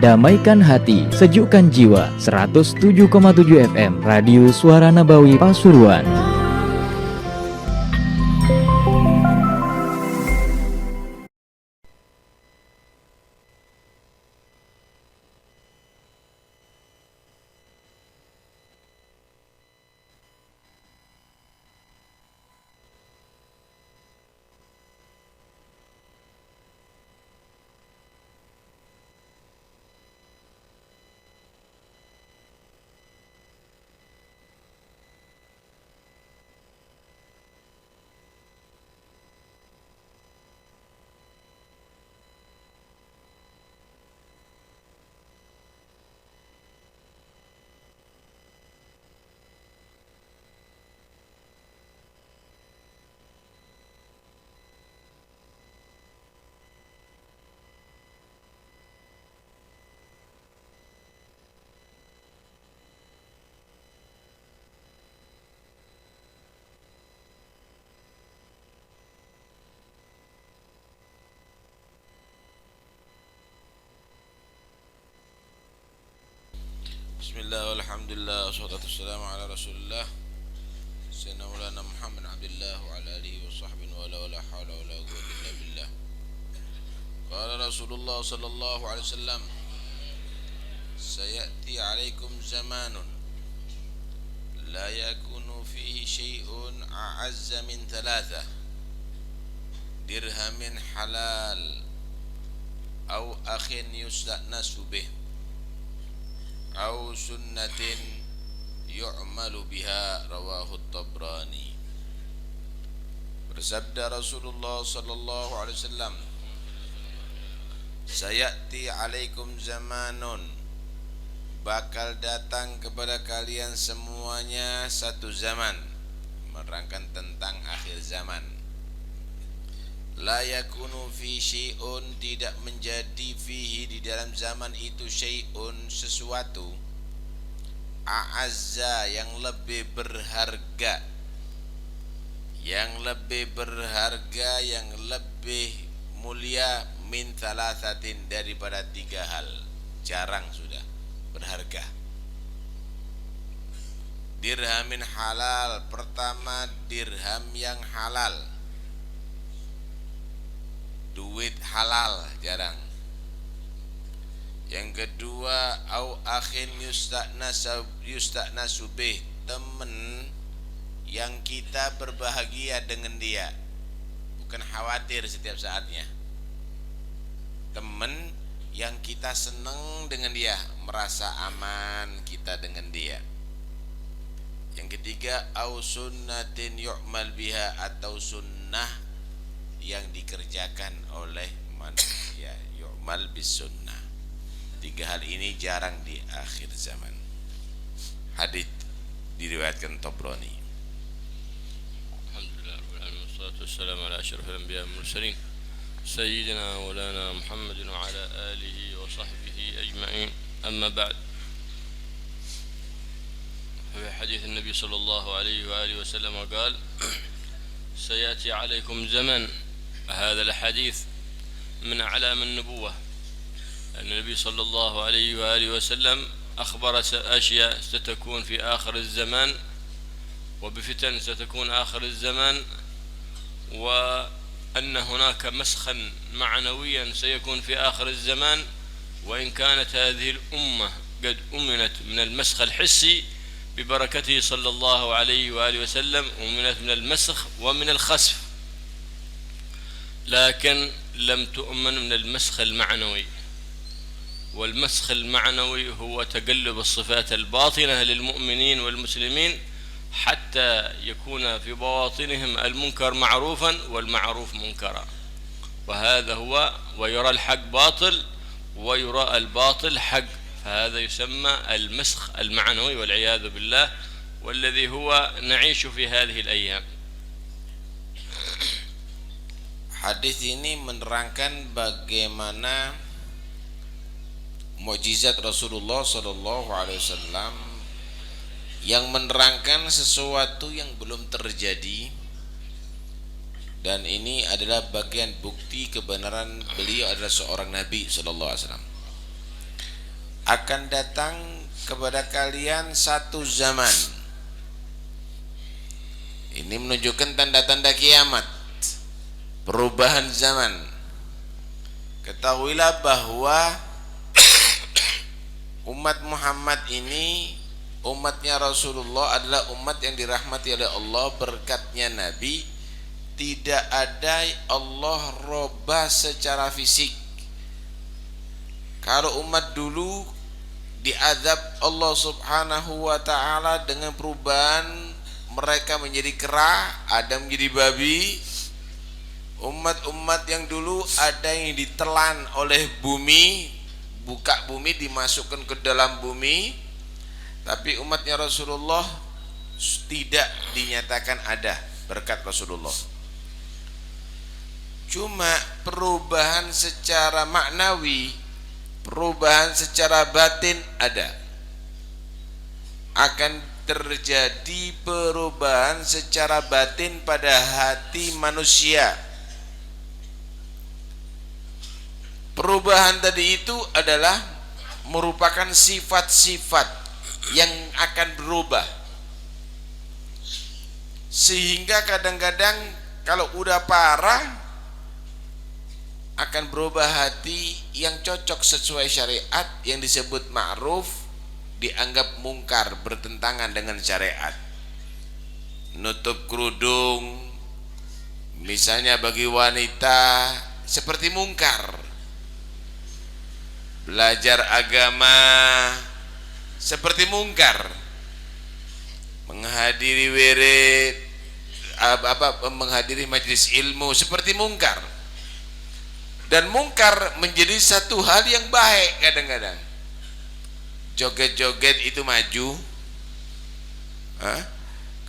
Damaikan hati, sejukkan jiwa. 107,7 FM Radio Suara Nabawi Pasuruan. Bismillah, alhamdulillah, wassalatu wassalamu ala rasulillah Sayyidina Maulana Muhammad Abdullah wa ala alihi wa sahbihi wa la hawla wa la quwwata illa billah. Qala Rasulullah sallallahu alaihi wasallam, sayati alaikum zamanun la yakunu fihi syai'un a'azza min thalatha dirhamin halal aw akhin yusta'nasu bih aw sunnatin yu'malu biha, rawahu Tabrani. Bersabda Rasulullah sallallahu alaihi wasallam, sayati alaikum zamanun, bakal datang kepada kalian semuanya satu zaman, menerangkan tentang akhir zaman. La yakunu fi syai'un, tidak menjadi fihi di dalam zaman itu syai'un, sesuatu, a'azza, yang lebih berharga, yang lebih mulia, min thalathatin, daripada tiga hal. Jarang sudah berharga. Dirhamin halal, pertama dirham yang halal, duit halal, jarang. Yang kedua, au akhin yusta'nasu bih, temen yang kita berbahagia dengan dia, bukan khawatir setiap saatnya. Temen yang kita senang dengan dia, merasa aman kita dengan dia. Yang ketiga, au sunnatin yu'mal biha, atau sunnah yang dikerjakan oleh manusia, yu'mal bis sunnah. Tiga hal ini jarang di akhir zaman. Hadits diriwayatkan Tabrani. Alhamdulillah rabbil alamin, wassalatu wassalamu ala asyrafil anbiya'i wal mursalin sayyidina maulana Muhammadin wa ala alihi wa sahbihi ajma'in. Amma ba'd. في حديث النبي صلى الله عليه وآله وسلم قال سيأتي عليكم زمن. هذا الحديث من أعلام النبوة، أن النبي صلى الله عليه وآله وسلم أخبر أشياء ستكون في آخر الزمان، وبفتن ستكون آخر الزمان، وأن هناك مسخا معنويا سيكون في آخر الزمان. وإن كانت هذه الأمة قد أمنت من المسخ الحسي ببركته صلى الله عليه وآله وسلم، أمنت من المسخ ومن الخسف، لكن لم تؤمن من المسخ المعنوي. والمسخ المعنوي هو تقلب الصفات الباطنة للمؤمنين والمسلمين حتى يكون في بواطنهم المنكر معروفا والمعروف منكرا، وهذا هو، ويرى الحق باطل ويرى الباطل حق، فهذا يسمى المسخ المعنوي والعياذ بالله، والذي هو نعيش في هذه الأيام. Hadis ini menerangkan bagaimana mukjizat Rasulullah sallallahu alaihi wasallam yang menerangkan sesuatu yang belum terjadi dan ini adalah bagian bukti kebenaran beliau adalah seorang nabi sallallahu alaihi wasallam. Akan datang kepada kalian satu zaman, ini menunjukkan tanda-tanda kiamat, perubahan zaman. Ketahuilah bahwa umat Muhammad ini, umatnya Rasulullah adalah umat yang dirahmati oleh Allah, berkatnya Nabi. Tidak ada Allah robah secara fisik. Kalau umat dulu diazab Allah subhanahu wa ta'ala dengan perubahan, mereka menjadi kera, Adam menjadi babi. Umat-umat yang dulu ada yang ditelan oleh bumi, buka bumi dimasukkan ke dalam bumi. Tapi umatnya Rasulullah tidak dinyatakan ada berkat Rasulullah. Cuma perubahan secara maknawi, perubahan secara batin ada. Akan terjadi perubahan secara batin pada hati manusia. Perubahan tadi itu adalah merupakan sifat-sifat yang akan berubah, sehingga kadang-kadang kalau udah parah akan berubah hati yang cocok sesuai syariat, yang disebut ma'ruf dianggap mungkar, bertentangan dengan syariat. Nutup kerudung misalnya bagi wanita seperti mungkar. Belajar agama seperti mungkar. Menghadiri wirid, menghadiri majelis ilmu seperti mungkar. Dan mungkar menjadi satu hal yang baik kadang-kadang. Joget-joget itu maju,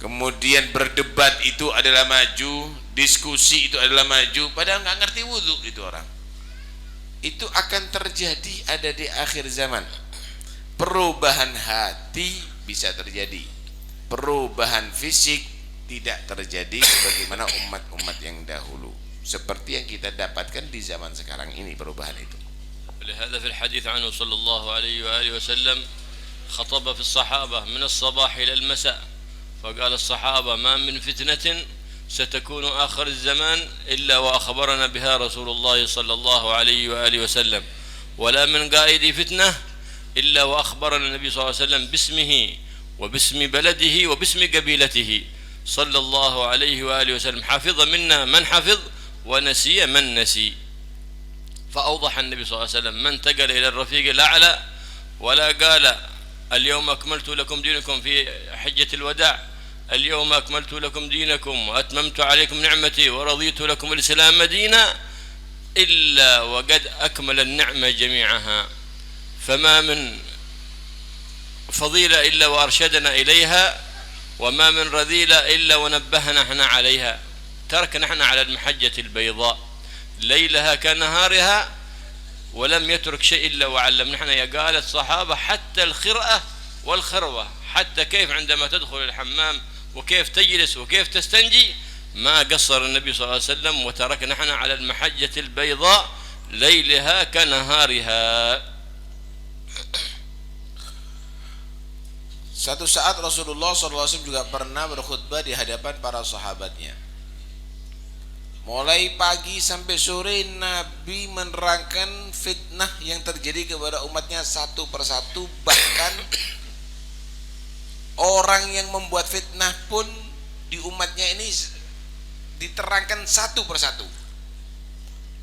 kemudian berdebat itu adalah maju, diskusi itu adalah maju, padahal nggak ngerti wudhu itu orang. Itu akan terjadi ada di akhir zaman. Perubahan hati bisa terjadi, perubahan fisik tidak terjadi sebagaimana umat-umat yang dahulu, seperti yang kita dapatkan di zaman sekarang ini perubahan itu. لهذا في الحديث عنه صلى الله عليه وآله وسلم خطب في الصحابة من الصباح إلى المساء فقال الصحابة ما من فتنة ستكون آخر الزمان إلا وأخبرنا بها رسول الله صلى الله عليه وآله وسلم ولا من قائد فتنة إلا وأخبرنا النبي صلى الله عليه وسلم باسمه وباسم بلده وباسم قبيلته صلى الله عليه وآله وسلم حفظ منا من حفظ ونسي من نسي. فأوضح النبي صلى الله عليه وسلم ما انتقل إلى الرفيق الأعلى ولا قال اليوم أكملت لكم دينكم في حجة الوداع اليوم أكملت لكم دينكم وأتممت عليكم نعمتي ورضيت لكم الإسلام دينا إلا وقد أكمل النعمة جميعها فما من فضيلة إلا وأرشدنا إليها وما من رذيلة إلا ونبهنا احنا عليها تركنا احنا على المحجة البيضاء ليلها كنهارها ولم يترك شيء إلا وعلمنا احنا. يا قالت الصحابة حتى الخرأة والخروة، حتى كيف عندما تدخل الحمام وكيف تجلس وكيف تستنجي ما قصر النبي صلى الله عليه وسلم وتركنا احنا على المحجة البيضاء ليلها كنهارها. Satu saat Rasulullah SAW juga pernah berkhutbah di hadapan para sahabatnya. Mulai pagi sampai sore Nabi menerangkan fitnah yang terjadi kepada umatnya satu persatu. Bahkan orang yang membuat fitnah pun di umatnya ini diterangkan satu persatu.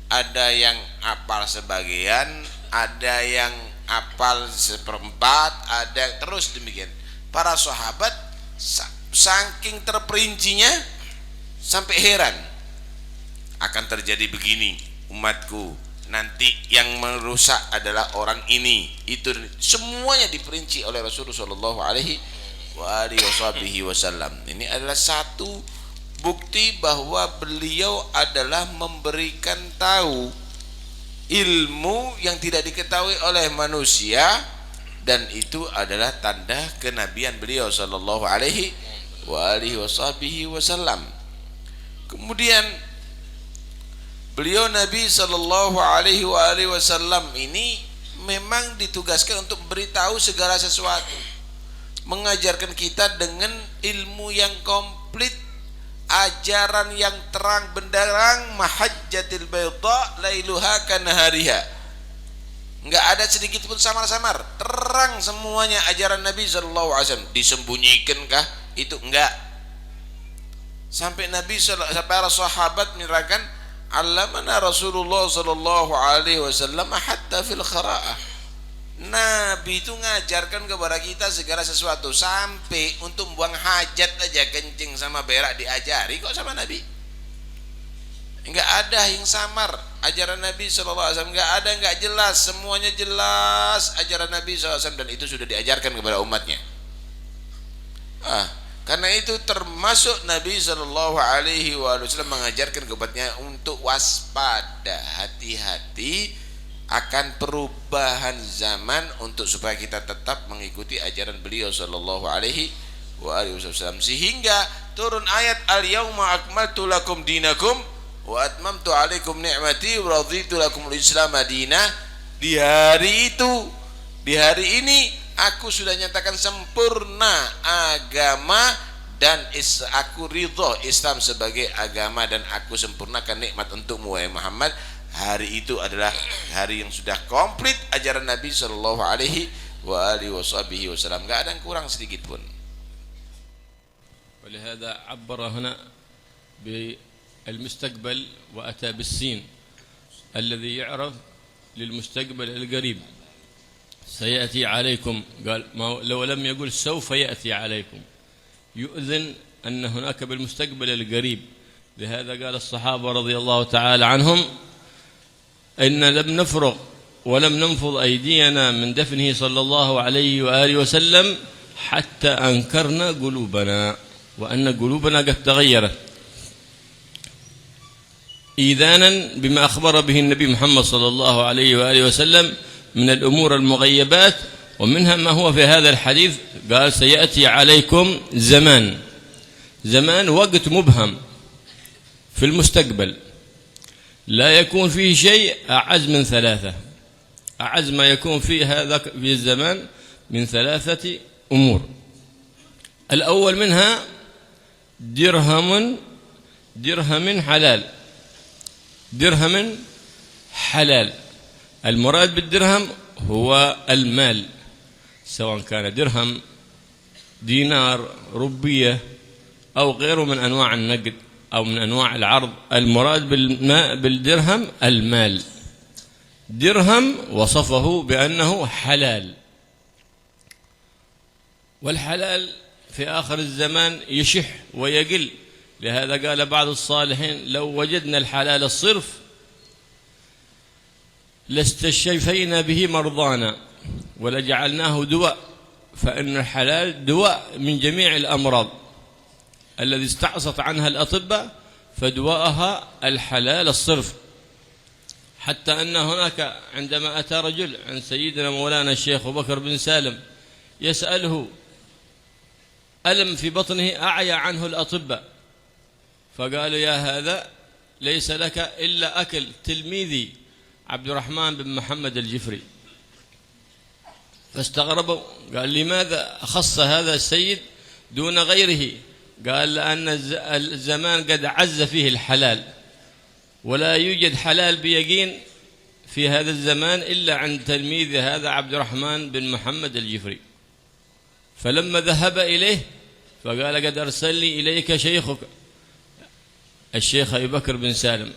Ada yang apal sebagian, ada yang apal seperempat, ada terus demikian. Para sahabat saking terperincinya sampai heran, akan terjadi begini umatku, nanti yang merusak adalah orang ini, itu semuanya diperinci oleh Rasulullah Shallallahu Alaihi Wasallam. Ini adalah satu bukti bahwa beliau adalah memberikan tahu ilmu yang tidak diketahui oleh manusia, dan itu adalah tanda kenabian beliau Shallallahu Alaihi Wasallam. Kemudian Beliau Nabi Sallallahu Alaihi Wasallam ini memang ditugaskan untuk beritahu segala sesuatu, mengajarkan kita dengan ilmu yang komplit, ajaran yang terang benderang, mahajjatil bayda lailuha kanahariha. Enggak ada sedikit pun samar-samar, terang semuanya ajaran Nabi Sallallahu Alaihi Wasallam. Disembunyikan kah? Itu enggak. Sampai para sahabat menerangkan, allamana Rasulullah Sallallahu Alaihi Wasallam hatta fil khara'ah. Nabi itu ngajarkan kepada kita segala sesuatu, sampai untuk buang hajat aja kencing sama berak diajari kok sama Nabi. Enggak ada yang samar ajaran Nabi Sallallahu Alaihi Wasallam, enggak ada enggak jelas, semuanya jelas ajaran Nabi Sallallahu Alaihi Wasallam, dan itu sudah diajarkan kepada umatnya. Karena itu termasuk Nabi Sallallahu Alaihi Wasallam mengajarkan kepadanya untuk waspada, hati-hati akan perubahan zaman, untuk supaya kita tetap mengikuti ajaran beliau Sallallahu Alaihi Wasallam, sehingga turun ayat al-yauma akmaltu lakum dinakum wa atmamtu alaikum ni'mati wa raditu lakum al-islam madinah. Di hari itu, di hari ini aku sudah nyatakan sempurna agama, dan aku ridho Islam sebagai agama, dan aku sempurnakan nikmat untukmu wahai Muhammad. Hari itu adalah hari yang sudah komplit ajaran Nabi Sallallahu Alaihi Wasallam, enggak ada yang kurang sedikit pun. ولهذا عبر هنا بالمستقبل وأتى بالسين الذي يعرف للمستقبل القريب. سيأتي عليكم، قال لو لم يقل سوف يأتي عليكم، يؤذن أن هناك بالمستقبل القريب. لهذا قال الصحابة رضي الله تعالى عنهم إن لم نفرغ ولم ننفض أيدينا من دفنه صلى الله عليه وآله وسلم حتى أنكرنا قلوبنا، وأن قلوبنا قد تغيرت إيذانا بما أخبر به النبي محمد صلى الله عليه وآله وسلم من الأمور المغيبات، ومنها ما هو في هذا الحديث. قال سيأتي عليكم زمان وقت مبهم في المستقبل لا يكون فيه شيء أعز من ثلاثة، أعز ما يكون في هذا في الزمان من ثلاثة أمور. الأول منها درهم حلال، درهم حلال. المراد بالدرهم هو المال، سواء كان درهم، دينار، ربية، أو غيره من أنواع النقد أو من أنواع العرض. المراد بالدرهم المال. درهم وصفه بأنه حلال، والحلال في آخر الزمان يشح ويقل. لهذا قال بعض الصالحين لو وجدنا الحلال الصرف لاستشفينا به مرضانا ولجعلناه دواء، فإن الحلال دواء من جميع الأمراض الذي استعصت عنها الأطباء، فدواءها الحلال الصرف. حتى أن هناك عندما أتى رجل عن سيدنا مولانا الشيخ أبو بكر بن سالم يسأله ألم في بطنه أعيا عنه الأطباء، فقالوا يا هذا ليس لك إلا أكل تلميذي عبد الرحمن بن محمد الجفري. فاستغربوا، قال لماذا خص هذا السيد دون غيره؟ قال لأن الزمان قد عز فيه الحلال، ولا يوجد حلال بيقين في هذا الزمان إلا عند تلميذ هذا عبد الرحمن بن محمد الجفري. فلما ذهب إليه فقال قد أرسلني إليك شيخك الشيخ أبي بكر بن سالم،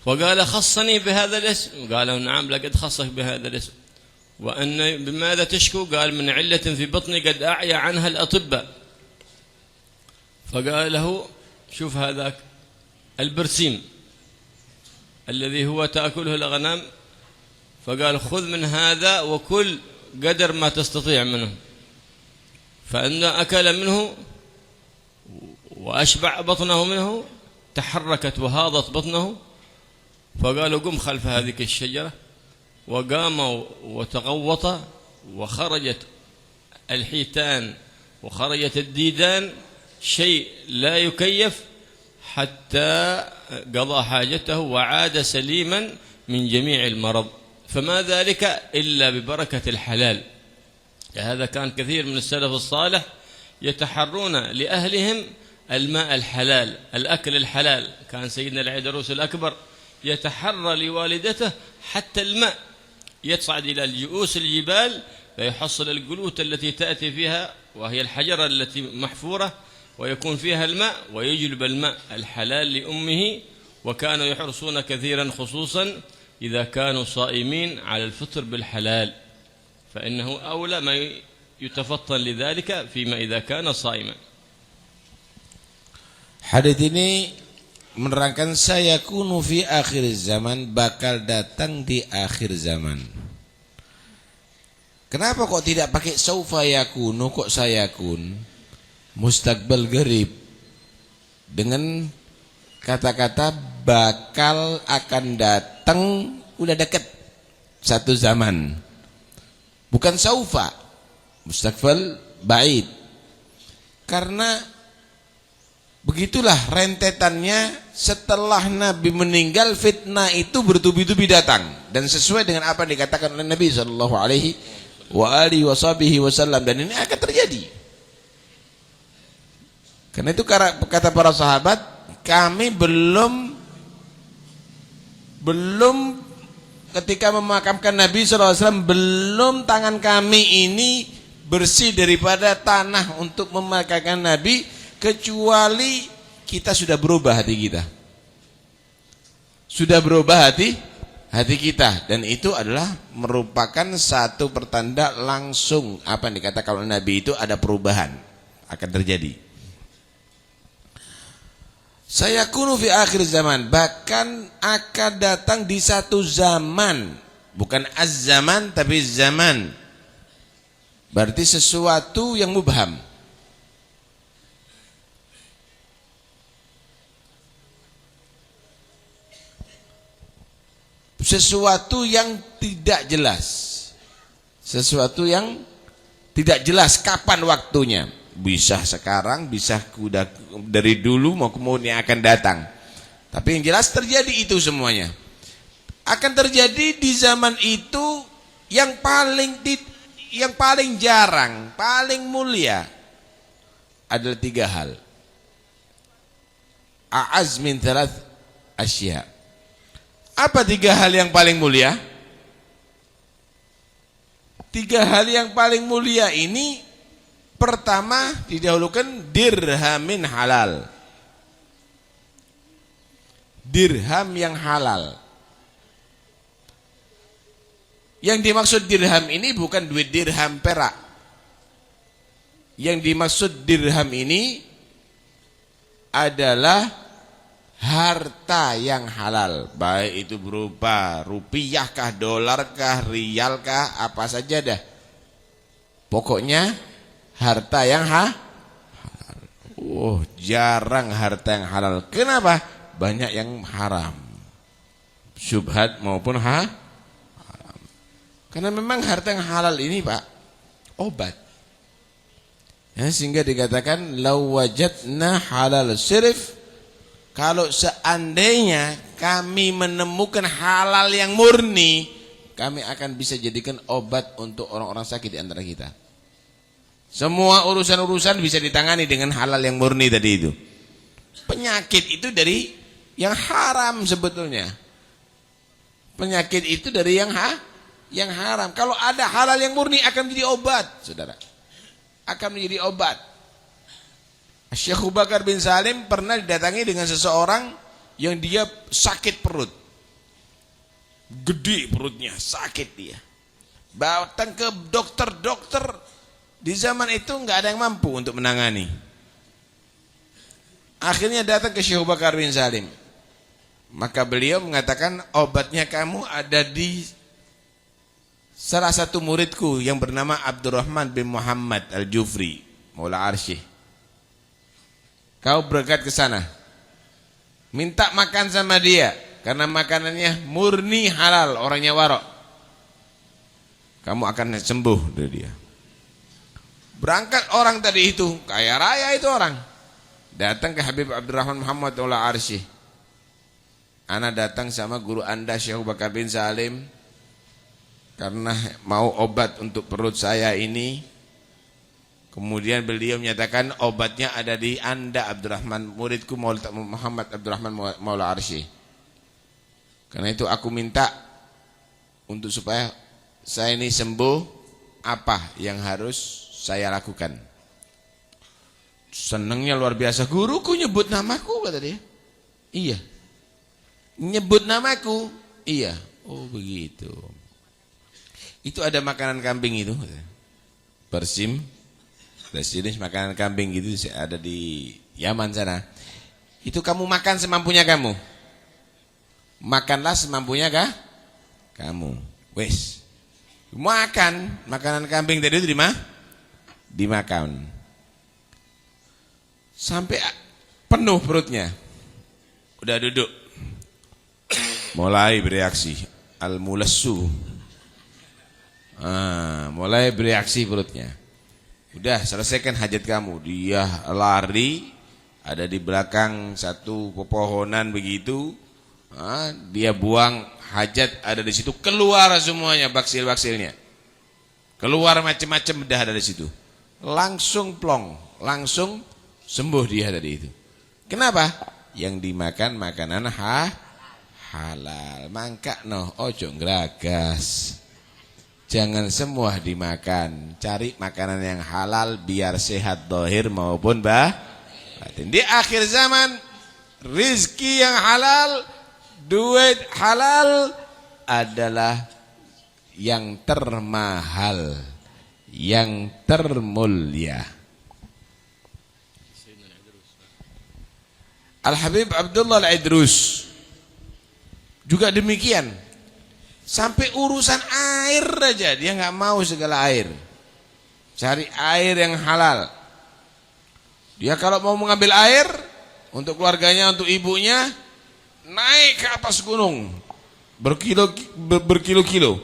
وقال خصني بهذا الاسم. قالوا نعم لقد خصك بهذا الاسم. وأن بماذا تشكو؟ قال من علة في بطني قد أعيا عنها الأطباء. فقال له شوف هذاك البرسيم الذي هو تأكله الأغنام، فقال خذ من هذا وكل قدر ما تستطيع منه. فإن أكل منه وأشبع بطنه منه، تحركت وهاضت بطنه، فقالوا قم خلف هذه الشجرة، وقام وتغوط، وخرجت الحيتان وخرجت الديدان، شيء لا يكيف، حتى قضى حاجته وعاد سليما من جميع المرض، فما ذلك إلا ببركة الحلال. هذا كان كثير من السلف الصالح يتحرون لأهلهم الماء الحلال، الأكل الحلال. كان سيدنا العيدروس الأكبر يتحرى لوالدته حتى الماء، يصعد إلى جؤوس الجبال فيحصل الجلوت التي تأتي فيها وهي الحجرة التي محفورة ويكون فيها الماء، ويجلب الماء الحلال لأمه. وكانوا يحرصون كثيرا خصوصا إذا كانوا صائمين على الفطر بالحلال، فإنه أولى ما يتفطن لذلك فيما إذا كان صائما. Hadits ini menerangkan sayakunu fi akhir zaman, bakal datang di akhir zaman. Kenapa kok tidak pakai saufa yakunu, kok sayakun? Mustaqbal garib dengan kata-kata bakal akan datang, udah dekat satu zaman. Bukan saufa, mustaqbal ba'id. Karena begitulah rentetannya, setelah Nabi meninggal fitnah itu bertubi-tubi datang, dan sesuai dengan apa yang dikatakan oleh Nabi sallallahu alaihi wasallam, dan ini akan terjadi. Karena itu kata para sahabat, kami belum ketika memakamkan Nabi sallallahu alaihi wasallam, belum tangan kami ini bersih daripada tanah untuk memakamkan Nabi, kecuali kita sudah berubah hati kita. Sudah berubah hati kita, dan itu adalah merupakan satu pertanda langsung apa yang dikatakan oleh Nabi itu ada perubahan akan terjadi. Sayakunu fi akhir zaman, bahkan akan datang di satu zaman, bukan az-zaman tapi zaman. Berarti sesuatu yang mubham. Sesuatu yang tidak jelas. Sesuatu yang tidak jelas kapan waktunya. Bisa sekarang, bisa udah dari dulu mau kemudian akan datang. Tapi yang jelas terjadi itu semuanya. Akan terjadi di zaman itu yang paling jarang, paling mulia adalah 3 hal. A'az min 3 asya. Apa 3 hal yang paling mulia? 3 hal yang paling mulia ini, pertama didahulukan dirhamin halal. Dirham yang halal. Yang dimaksud dirham ini bukan duit dirham perak. Yang dimaksud dirham ini adalah harta yang halal, baik itu berupa rupiah kah, dolar kah, rial kah, apa saja dah. Pokoknya harta yang halal. Jarang harta yang halal. Kenapa? Banyak yang haram, syubhat maupun haram. Karena memang harta yang halal ini, Pak, obat. Ya, sehingga dikatakan law wajadna halal sirf, kalau seandainya kami menemukan halal yang murni, kami akan bisa jadikan obat untuk orang-orang sakit di antara kita. Semua urusan-urusan bisa ditangani dengan halal yang murni tadi itu. Penyakit itu dari yang haram sebetulnya. Penyakit itu dari yang haram. Kalau ada halal yang murni akan menjadi obat, saudara. Akan menjadi obat. Syekh Abu Bakar bin Salim pernah didatangi dengan seseorang yang dia sakit perut. Gede perutnya, sakit dia. Datang ke dokter-dokter, di zaman itu enggak ada yang mampu untuk menangani. Akhirnya datang ke Syekh Abu Bakar bin Salim. Maka beliau mengatakan, obatnya kamu ada di salah satu muridku yang bernama Abdurrahman bin Muhammad Al-Jufri, Maula Arsyih. Kau berangkat ke sana, minta makan sama dia, karena makanannya murni halal, orangnya warok. Kamu akan sembuh dari dia. Berangkat orang tadi itu, kaya raya itu orang. datang ke Habib Abdurrahman Muhammad Maula Arsy. Ana datang sama guru Anda Syekh Abu Bakar bin Salim karena mau obat untuk perut saya ini. Kemudian beliau menyatakan obatnya ada di Anda Abdurrahman, muridku Muhammad Abdurrahman Maula Arsy. Karena itu aku minta untuk supaya saya ini sembuh, apa yang harus saya lakukan? Senangnya luar biasa, guruku nyebut namaku, kata dia. Iya, nyebut namaku. Iya, oh begitu. Itu ada makanan kambing itu, Persim, jenis makanan kambing gitu ada di Yaman sana. Itu kamu makan semampunya kamu. Makanlah semampunya kah? Kamu. Wes. Makan makanan kambing tadi itu dimakan. Sampai penuh perutnya. Udah duduk. Mulai bereaksi. Al-mulassu. Mulai bereaksi perutnya. Udah selesaikan hajat kamu. Dia lari, ada di belakang satu pepohonan begitu. Dia buang hajat, ada di situ. Keluar semuanya baksil-baksilnya. Keluar macam-macam bedah ada di situ. Langsung plong, langsung sembuh dia tadi itu. Kenapa? Yang dimakan makanan halal. Mangka ojo ngragas. Jangan semua dimakan. Cari makanan yang halal biar sehat zahir maupun batin. Di akhir zaman rizki yang halal, duit halal adalah yang termahal, yang termulia. Al-Habib Abdullah Al-Idrus juga demikian. Sampai urusan air aja dia nggak mau segala air. Cari air yang halal. Dia kalau mau mengambil air untuk keluarganya, untuk ibunya, naik ke atas gunung berkilo-kilo.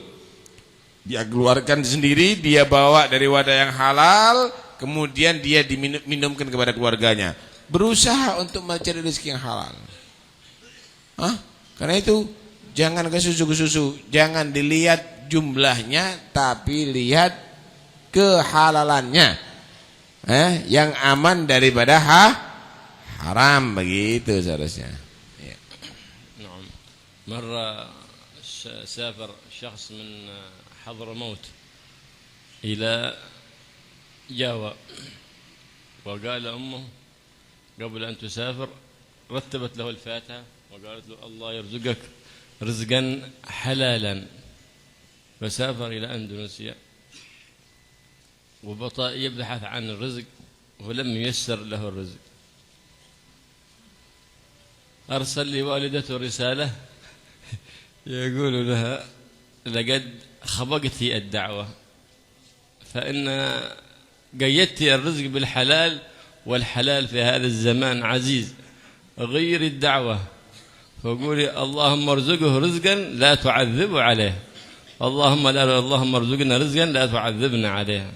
Dia keluarkan sendiri, dia bawa dari wadah yang halal, kemudian dia diminumkan kepada keluarganya. Berusaha untuk mencari rezeki yang halal. Karena itu jangan ke susu, jangan dilihat jumlahnya, tapi lihat kehalalannya. Yang aman daripada haram, begitu seharusnya. نعم. مرة سافر شخص من حضرموت إلى جاوة، وقال أمه قبل أن تسافر رتبت له الفاتحة وقالت له الله يرزقك رزقا حلالا، فسافر إلى أندونيسيا وبطأ يبحث عن الرزق ولم ييسر له الرزق. أرسل لوالدته رسالة يقول لها لقد خبقت الدعوة، فإن قيدت الرزق بالحلال، والحلال في هذا الزمان عزيز، غير الدعوة، فقولي اللهم ارزقه رزقا لا تعذب عليه، اللهم ارزقنا رزقا لا تعذبنا عليه،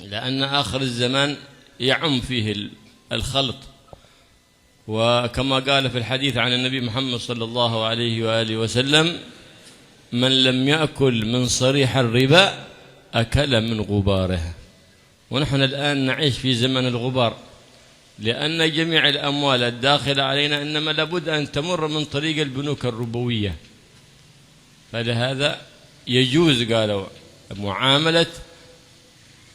لأن آخر الزمان يعم فيه الخلط. وكما قال في الحديث عن النبي محمد صلى الله عليه وآله وسلم: من لم يأكل من صريح الربا أكل من غباره. ونحن الآن نعيش في زمن الغبار، لأن جميع الأموال الداخلة علينا إنما لابد أن تمر من طريق البنوك الربوية، فلهذا يجوز قالوا معاملة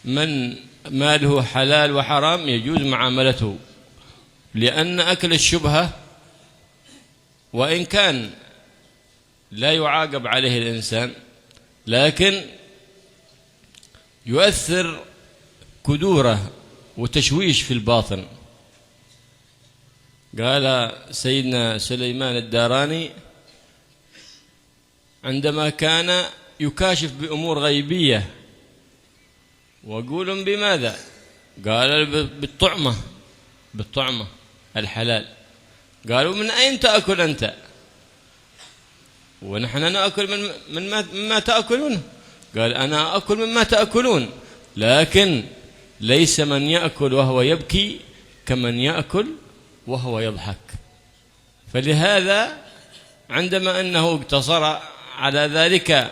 من ماله حلال وحرام، يجوز معاملته، لأن أكل الشبهة وإن كان لا يعاقب عليه الإنسان لكن يؤثر كدورة وتشويش في الباطن. قال سيدنا سليمان الداراني عندما كان يكاشف بأمور غيبية، ويقولون بماذا؟ قال بالطعمة الحلال. قالوا من أين تأكل أنت؟ ونحن نأكل مما تأكلون. قال أنا أكل مما تأكلون، لكن ليس من يأكل وهو يبكي كمن يأكل وهو يضحك. فلهذا عندما أنه اقتصر على ذلك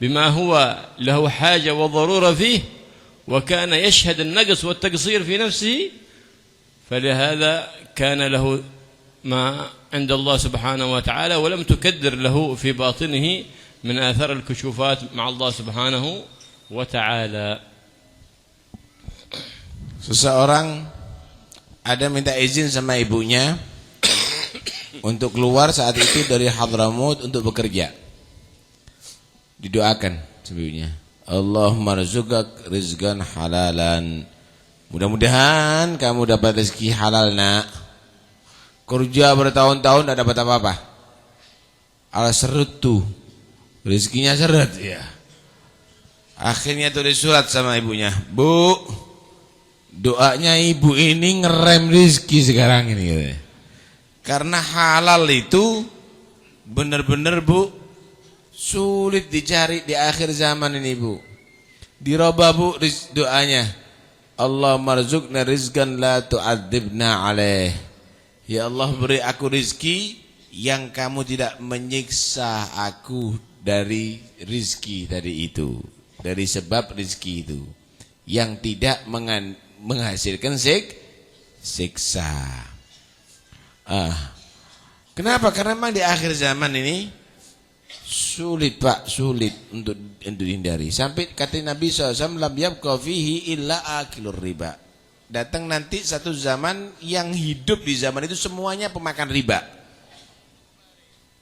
بما هو له حاجة وضرورة فيه وكان يشهد النقص والتقصير في نفسه، فلهذا كان له ما عند الله سبحانه وتعالى ولم تكدر له في باطنه من آثار الكشوفات مع الله سبحانه وتعالى. Seseorang ada minta izin sama ibunya untuk keluar saat itu dari Hadramut untuk bekerja. Didoakan ibunya, Allahumma rzuqak rizqan halalan. Mudah-mudahan kamu dapat rezeki halal, nak. Kerja bertahun-tahun tidak dapat apa-apa. Ala serut tuh, rezekinya seret ya. Akhirnya tulis surat sama ibunya, Bu, doanya ibu ini ngerem rezeki sekarang ini gitu. Karena halal itu benar-benar Bu sulit dicari di akhir zaman ini Bu. Dirubah Bu doanya, Allahumma rzuqna rizqan la tu'adzibna alaih. Ya Allah, beri aku rizki yang kamu tidak menyiksa aku dari rizki tadi itu, dari sebab rizki itu yang tidak menghasilkan siksa. Kenapa? Karena memang di akhir zaman ini sulit Pak, sulit untuk dihindari. Sampai kata Nabi SAW, lam yabqa fihi illa akilur riba. Datang nanti satu zaman yang hidup di zaman itu semuanya pemakan riba,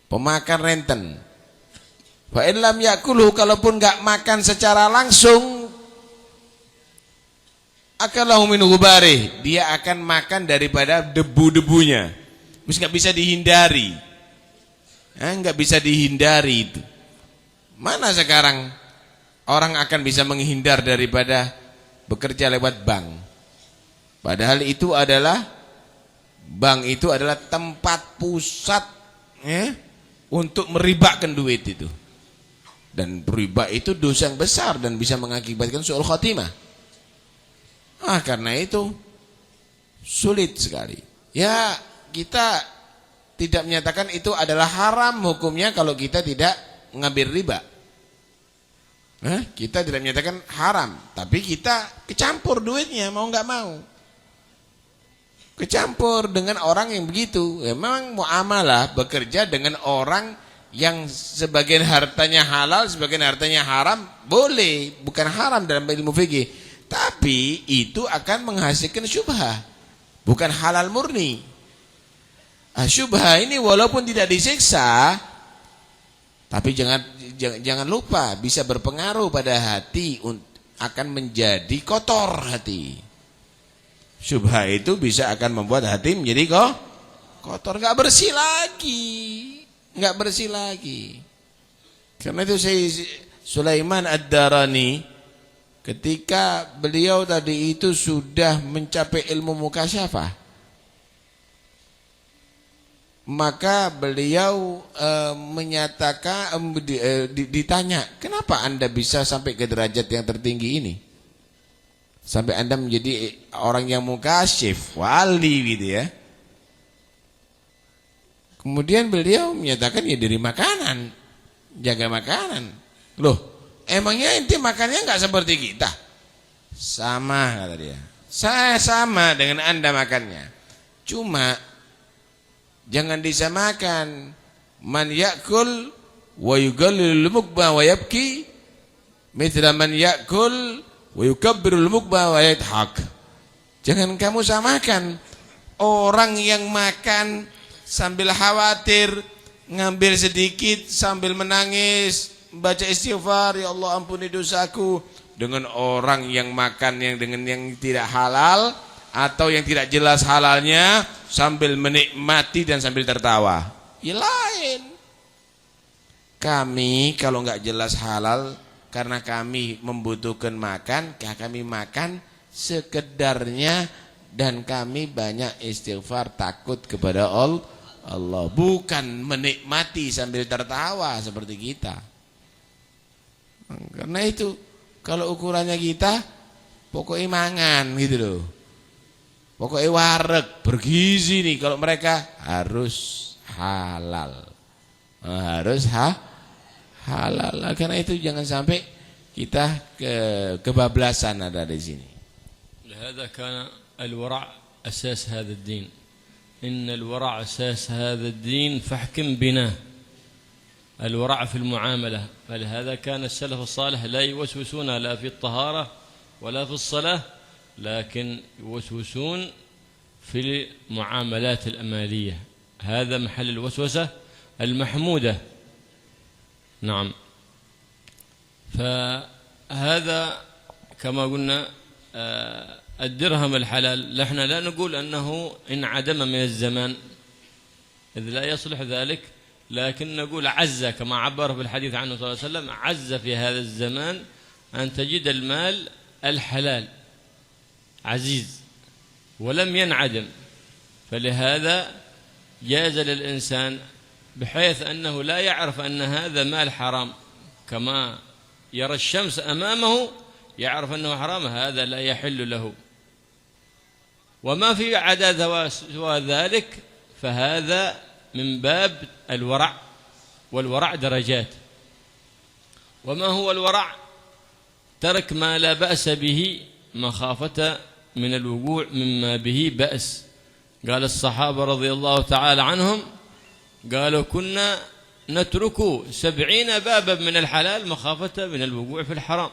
pemakan renten. Fa in lam yakuluhu, kalaupun enggak makan secara langsung, akalahu min ghubari, dia akan makan daripada debu-debunya. Terus enggak bisa dihindari. Enggak bisa dihindari itu. Mana sekarang orang akan bisa menghindar daripada bekerja lewat bank? Padahal itu adalah bank itu adalah tempat pusat untuk meribakan duit itu. Dan riba itu dosa yang besar dan bisa mengakibatkan su'ul khatimah. Karena itu sulit sekali. Ya, kita tidak menyatakan itu adalah haram hukumnya kalau kita tidak mengambil riba. Kita tidak menyatakan haram, tapi kita kecampur duitnya mau nggak mau. Kecampur dengan orang yang begitu. Memang muamalah bekerja dengan orang yang sebagian hartanya halal, sebagian hartanya haram, boleh, bukan haram dalam ilmu fikih. Tapi itu akan menghasilkan syubhah, bukan halal murni. Syubhah ini walaupun tidak disiksa, tapi jangan lupa bisa berpengaruh pada hati, akan menjadi kotor hati. Syubhah itu bisa akan membuat hati menjadi kotor, enggak bersih lagi, enggak bersih lagi. Karena itu Sulaiman Ad-Darani ketika beliau tadi itu sudah mencapai ilmu mukasyafah, maka beliau menyatakan ditanya, kenapa Anda bisa sampai ke derajat yang tertinggi ini? Sampai Anda menjadi orang yang mukasyif, wali gitu ya. Kemudian beliau menyatakan ya dari makanan, jaga makanan. Loh, emangnya ente makannya enggak seperti kita? Sama kata dia. Saya sama dengan Anda makannya. Cuma jangan disamakan. Man yakul wa yugallilul mukba wa yabki mithla man yakul wa yukabbirul mukba wa yadhak. Jangan kamu samakan orang yang makan sambil khawatir, ngambil sedikit sambil menangis, baca istighfar, ya Allah ampuni dosaku, dengan orang yang makan yang dengan yang tidak halal atau yang tidak jelas halalnya sambil menikmati dan sambil tertawa. Ya lain. Kami kalau enggak jelas halal karena kami membutuhkan makan, kami makan sekedarnya dan kami banyak istighfar takut kepada Allah, bukan menikmati sambil tertawa seperti kita. Karena itu kalau ukurannya kita pokoknya mangan gitu loh. Pokoknya wareg bergizi nih, kalau mereka harus halal. Harus halal. Karena itu jangan sampai kita kebablasan ada di sini. لهذا كان الورع أساس هذا الدين. إن الورع أساس هذا الدين فاحكم بنا. الورع في المعاملة، فلهذا كان السلف الصالح لا يوسوسون لا في الطهارة ولا في الصلاة، لكن يوسوسون في المعاملات الأمالية. هذا محل الوسوسة المحمودة. نعم. فهذا كما قلنا الدرهم الحلال، نحن لا نقول أنه انعدم من الزمان إذ لا يصلح ذلك، لكن نقول عز كما عبر في الحديث عنه صلى الله عليه وسلم، عز في هذا الزمان أن تجد المال الحلال عزيز ولم ينعدم. فلهذا جاز للإنسان بحيث أنه لا يعرف أن هذا مال حرام، كما يرى الشمس أمامه يعرف أنه حرام، هذا لا يحل له. وما في عدا سوى ذلك فهذا من باب الورع، والورع درجات. وما هو الورع؟ ترك ما لا بأس به مخافة من الوقوع مما به بأس. قال الصحابة رضي الله تعالى عنهم، قالوا كنا نترك 70 بابا من الحلال مخافة من الوقوع في الحرام،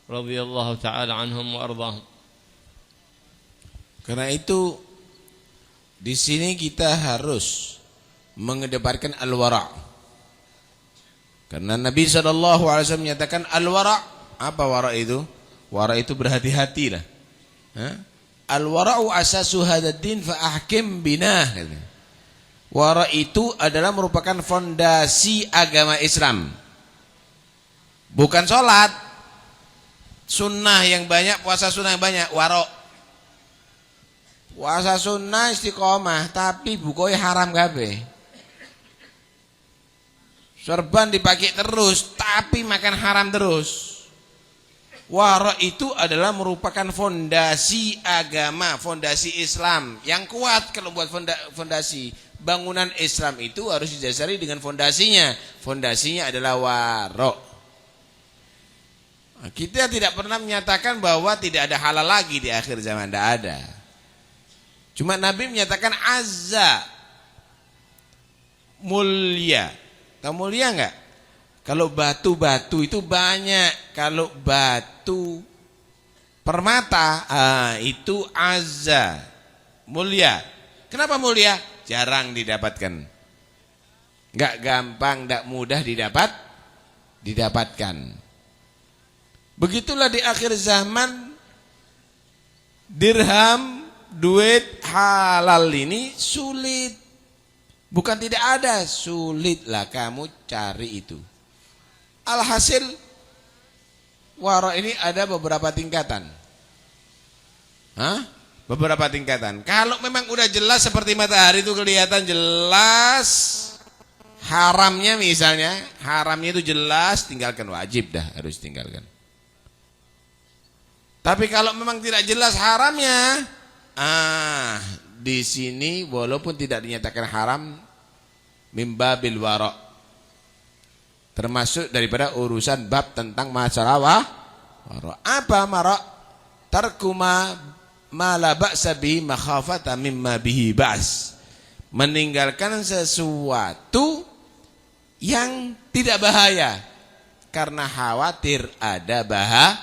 رضي الله تعالى عنهم وأرضاهم. Karena itu di sini kita harus mengedepankan al-wara'. Karena Nabi SAW menyatakan al-wara'. Apa wara' itu? Wara' itu berhati-hatilah. Al-wara'u asasu hadaddin fa ahkim binah. Wara' itu adalah merupakan fondasi agama Islam. Bukan sholat sunnah yang banyak, puasa sunnah yang banyak, wara'. Puasa sunnah istiqomah, tapi bukoy haram kabeh. Sorban dipakai terus, tapi makan haram terus. Wara' itu adalah merupakan fondasi agama, fondasi Islam yang kuat. Kalau buat fondasi bangunan Islam itu harus didasari dengan fondasinya. Fondasinya adalah wara'. Kita tidak pernah menyatakan bahwa tidak ada halal lagi di akhir zaman, tidak ada. Cuma Nabi menyatakan azza, mulia. Tahu mulia enggak? Kalau batu-batu itu banyak. Kalau batu permata, itu azza, mulia. Kenapa mulia? Jarang didapatkan. Enggak gampang, enggak mudah didapatkan. Begitulah di akhir zaman, dirham, duit halal ini sulit. Bukan tidak ada, sulitlah kamu cari itu. Alhasil wara' ini ada beberapa tingkatan. Beberapa tingkatan. Kalau memang udah jelas seperti matahari itu kelihatan jelas haramnya, misalnya haramnya itu jelas, tinggalkan, wajib dah, harus tinggalkan. Tapi kalau memang tidak jelas haramnya, di sini walaupun tidak dinyatakan haram, mimbabil wara', termasuk daripada urusan bab tentang masalah wara'. Apa wara'? Tarkuma ma la ba'sa bihi makhafata mimma bihi ba's. Meninggalkan sesuatu yang tidak bahaya karena khawatir ada bahaya.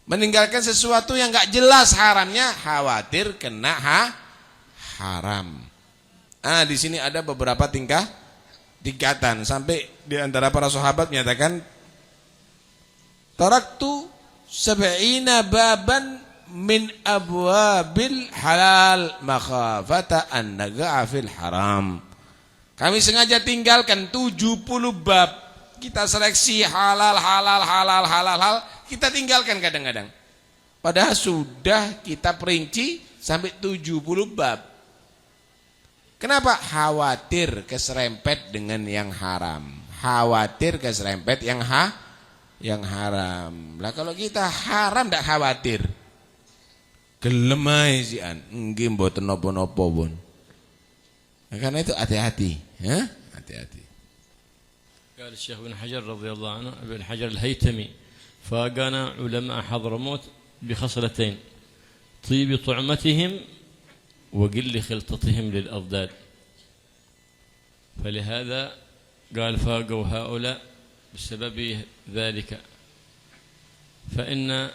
Meninggalkan sesuatu yang enggak jelas haramnya, khawatir kena haram. Di sini ada beberapa tingkatan. Sampai di antara para sahabat menyatakan, taraktu 70 baban min abwabil halal makhafata an naga'a fil haram. Kami sengaja tinggalkan 70 bab. Kita seleksi halal. Kita tinggalkan kadang-kadang. Padahal sudah kita perinci sampai 70 bab. Kenapa? Khawatir keserempet dengan yang haram. Khawatir keserempet yang haram. Lah kalau kita haram tidak khawatir. gelem ae sian, nggih mboten napa-napa pun. Karena itu hati-hati, ya, hati-hati. قال الشيخ بن حجر رضي الله عنه ابن حجر الهيثمي فاقنا علماء حضرموت بخصلتين: طيب طعمتهم وقل خلطتهم للأضداد. فلهذا قال فاقوا هؤلاء بسبب ذلك، فإن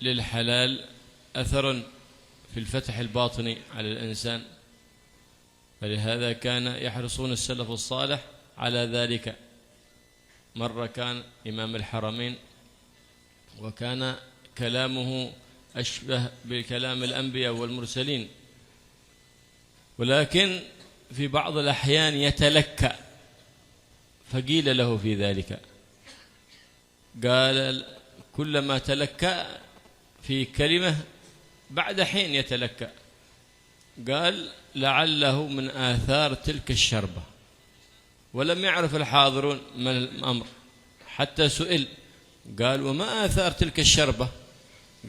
للحلال أثر في الفتح الباطني على الإنسان، فلهذا كان يحرصون السلف الصالح على ذلك. مرة كان إمام الحرمين وكان كلامه أشبه بكلام الأنبياء والمرسلين، ولكن في بعض الأحيان يتلكأ، فقيل له في ذلك، قال كلما تلكأ في كلمة بعد حين يتلكأ، قال لعله من آثار تلك الشربة. ولم يعرف الحاضرون ما الأمر حتى سئل، قال وما آثار تلك الشربة؟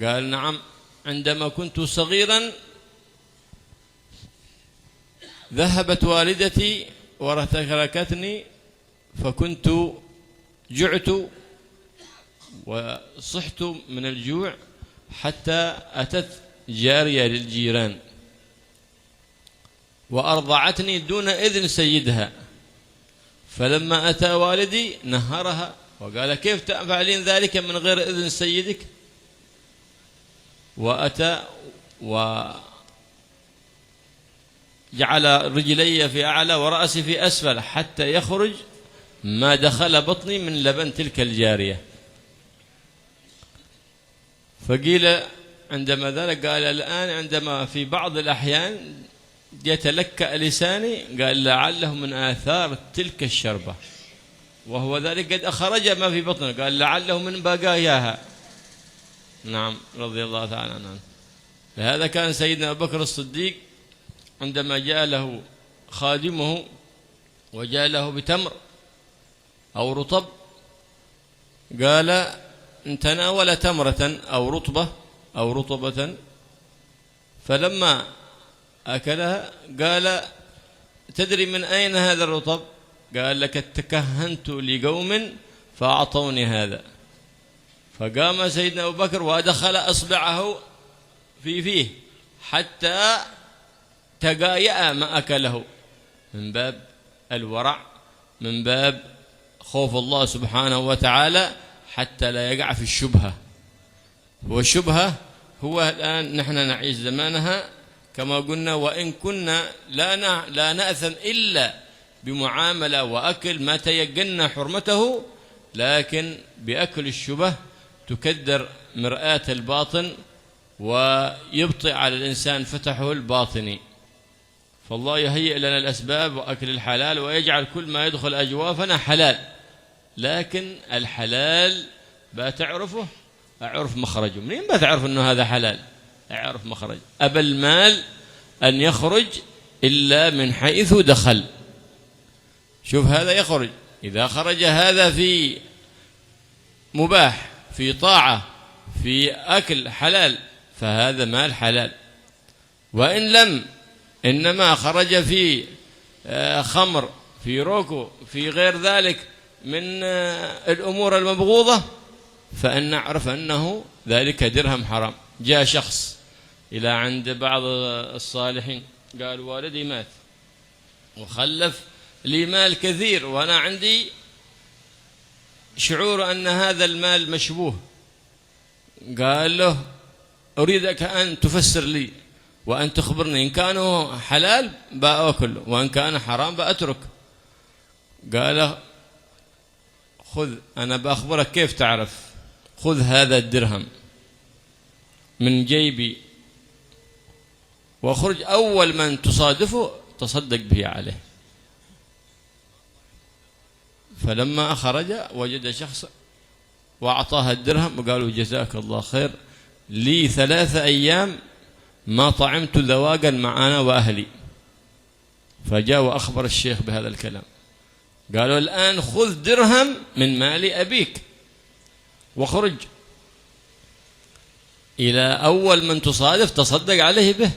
قال نعم، عندما كنت صغيرا ذهبت والدتي وتركتني فكنت جعت وصحت من الجوع حتى أتت جارية للجيران وأرضعتني دون إذن سيدها، فلما أتى والدي نهرها وقال كيف تفعلين ذلك من غير إذن سيدك؟ وأتى وجعل رجلي في أعلى ورأسي في أسفل حتى يخرج ما دخل بطني من لبن تلك الجارية. فقيل عندما ذلك قال الآن عندما في بعض الأحيان يتلكأ لساني، قال لعله من آثار تلك الشربة، وهو ذلك قد أخرج ما في بطنه، قال لعله من بقاياها. نعم رضي الله تعالى عنه. لهذا كان سيدنا أبو بكر الصديق عندما جاء له خادمه وجاء له بتمر أو رطب، قال إن تناول تمرة أو رطبة، فلما أكلها قال تدري من أين هذا الرطب؟ قال لك تكهنت لقوم فأعطوني هذا. فقام سيدنا أبو بكر ودخل أصبعه في فيه حتى تقايأ ما أكله، من باب الورع، من باب خوف الله سبحانه وتعالى حتى لا يقع في الشبهة. والشبهة هو الآن نحن نعيش زمانها كما قلنا، وإن كنا لا نأثم إلا بمعاملة وأكل ما تيقنا حرمته، لكن بأكل الشبه تكدر مرآة الباطن ويبطئ على الإنسان فتحه الباطني. فالله يهيئ لنا الأسباب وأكل الحلال ويجعل كل ما يدخل أجوافنا حلال، لكن الحلال بتعرفه، أعرف مخرجه. منين بتعرف أنه هذا حلال؟ أعرف مخرج. أبى المال أن يخرج إلا من حيث دخل. شوف هذا يخرج، إذا خرج هذا في مباح، في طاعة، في أكل حلال، فهذا مال حلال. وإن لم، إنما خرج في خمر، في روكو، في غير ذلك من الأمور المبغوضة، فإن نعرف أنه ذلك درهم حرام. جاء شخص إلى عند بعض الصالحين قال والدي مات وخلف لي مال كثير، وأنا عندي شعور أن هذا المال مشبوه. قال له أريدك أن تفسر لي وأن تخبرني، إن كانوا حلال بأكل وإن كان حرام بأترك. قال خذ، أنا بأخبرك كيف تعرف، خذ هذا الدرهم من جيبي واخرج، أول من تصادفه تصدق به عليه. فلما خرج وجد شخص وأعطاه الدرهم وقالوا جزاك الله خير، لي 3 أيام ما طعمت ذواقا معنا وأهلي. فجاء وأخبر الشيخ بهذا الكلام، قالوا الآن خذ درهم من مال أبيك واخرج. إلى أول من تصادف تصدق عليه به،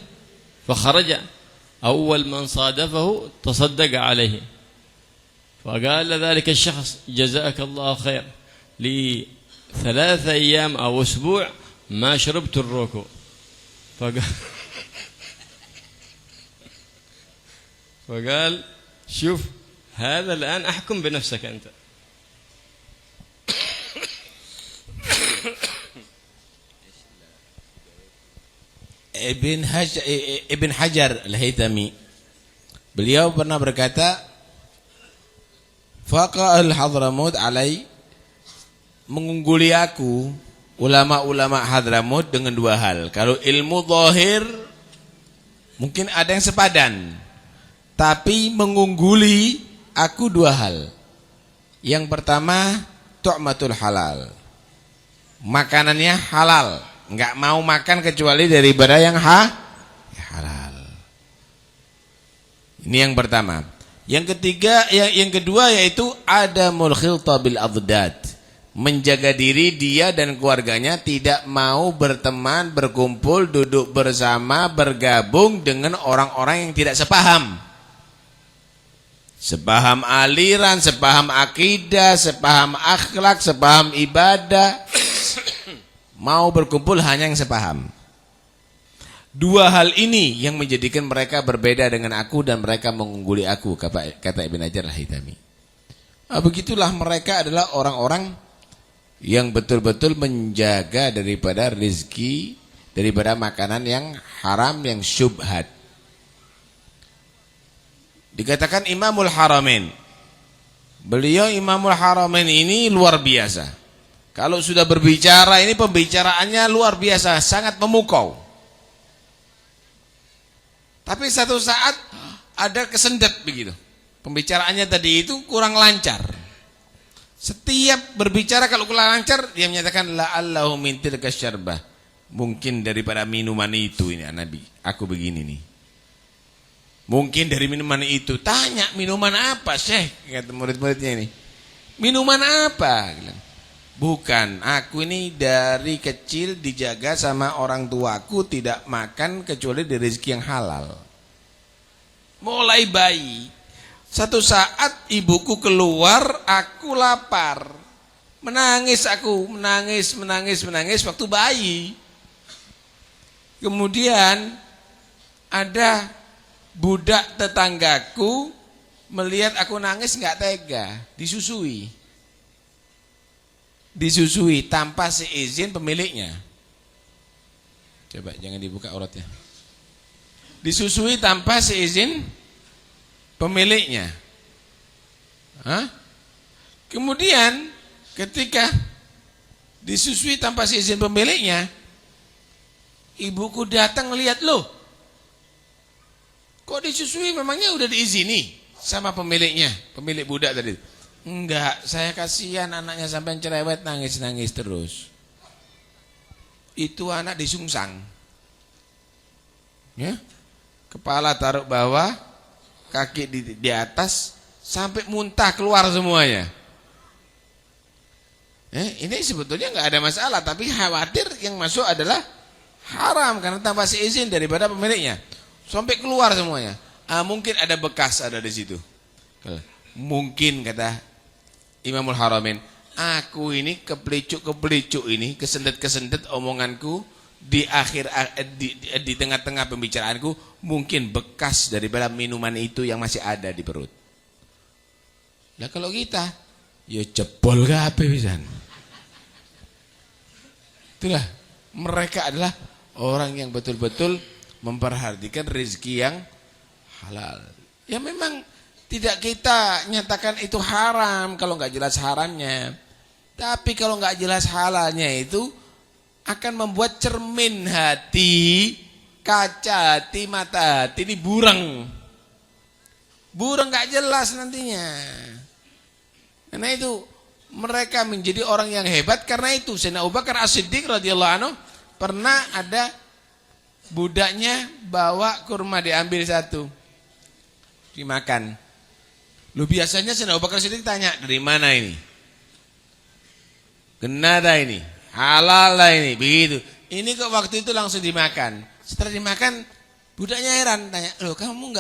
فخرج أول من صادفه تصدق عليه. فقال ذلك الشخص: جزاك الله خير، لي 3 أيام أو أسبوع ما شربت الروكو. فقال: شوف هذا الآن أحكم بنفسك أنت. Ibn Hajar Al-Haytami, beliau pernah berkata, faqa al-Hadramut alai, mengungguli aku ulama-ulama Hadramut dengan 2 hal. Kalau ilmu zahir mungkin ada yang sepadan, tapi mengungguli aku 2 hal. Yang pertama, tu'matul halal, makanannya halal, enggak mau makan kecuali daripada yang halal. Ini yang pertama. Yang ketiga, yang kedua yaitu adamul khilta bil adad, menjaga diri dia dan keluarganya tidak mau berteman, berkumpul, duduk bersama, bergabung dengan orang-orang yang tidak sepaham. Sepaham aliran, sepaham akidah, sepaham akhlak, sepaham ibadah. Mau berkumpul hanya yang sepaham. 2 hal ini yang menjadikan mereka berbeda dengan aku dan mereka mengungguli aku, kata Ibn Hajar Al-Haytami. Begitulah mereka adalah orang-orang yang betul-betul menjaga daripada rezeki, daripada makanan yang haram, yang syubhat. Dikatakan Imamul Haramain. Beliau Imamul Haramain ini luar biasa. Kalau sudah berbicara ini pembicaraannya luar biasa, sangat memukau. Tapi satu saat ada kesendet begitu. Pembicaraannya tadi itu kurang lancar. Setiap berbicara kalau kurang lancar dia menyatakan la'allahu min tilka syarbah. Mungkin daripada minuman itu ini Nabi, aku begini nih. Mungkin dari minuman itu. Tanya minuman apa, Syekh? Kata murid-muridnya ini. Minuman apa? Bukan, aku ini dari kecil dijaga sama orang tuaku tidak makan kecuali dari rezeki yang halal. Mulai bayi. Satu saat ibuku keluar, aku lapar. Menangis aku, menangis waktu bayi. Kemudian ada budak tetanggaku melihat aku nangis nggak tega, disusui tanpa seizin pemiliknya. Coba jangan dibuka auratnya. Disusui tanpa seizin pemiliknya. Kemudian ketika disusui tanpa seizin pemiliknya, ibuku datang lihat, loh, kok disusui, memangnya udah diizini sama pemiliknya, pemilik budak tadi? Enggak, saya kasihan anaknya sampai cerewet, nangis-nangis terus. Itu anak disungsang. Ya. Kepala taruh bawah, kaki di atas, sampai muntah keluar semuanya. Ini sebetulnya enggak ada masalah, tapi khawatir yang masuk adalah haram karena tanpa seizin daripada pemiliknya. Sampai keluar semuanya. Mungkin ada bekas ada di situ. Mungkin kata Imamul Haramain, aku ini kepelicuk ini, kesendet omonganku di tengah-tengah pembicaraanku, mungkin bekas daripada minuman itu yang masih ada di perut. Lah kalau kita, ya jebol kabeh pisan. Itulah mereka adalah orang yang betul-betul memperhatikan rezeki yang halal. Ya memang tidak kita nyatakan itu haram kalau nggak jelas haramnya. Tapi kalau nggak jelas halalnya itu akan membuat cermin hati, kaca hati, mata hati ini burang. Burang nggak jelas nantinya. Karena itu mereka menjadi orang yang hebat karena itu. Sayyidina Abu Bakar As-Siddiq radhiyallahu anhu pernah ada budaknya bawa kurma, diambil 1, dimakan. Lu biasanya Sayyidina Abu Bakar Siddiq tanya, dari mana ini? Kenapa ini? Halal lah ini, begitu. Ini kok waktu itu langsung dimakan. Setelah dimakan, budaknya heran, tanya, loh kamu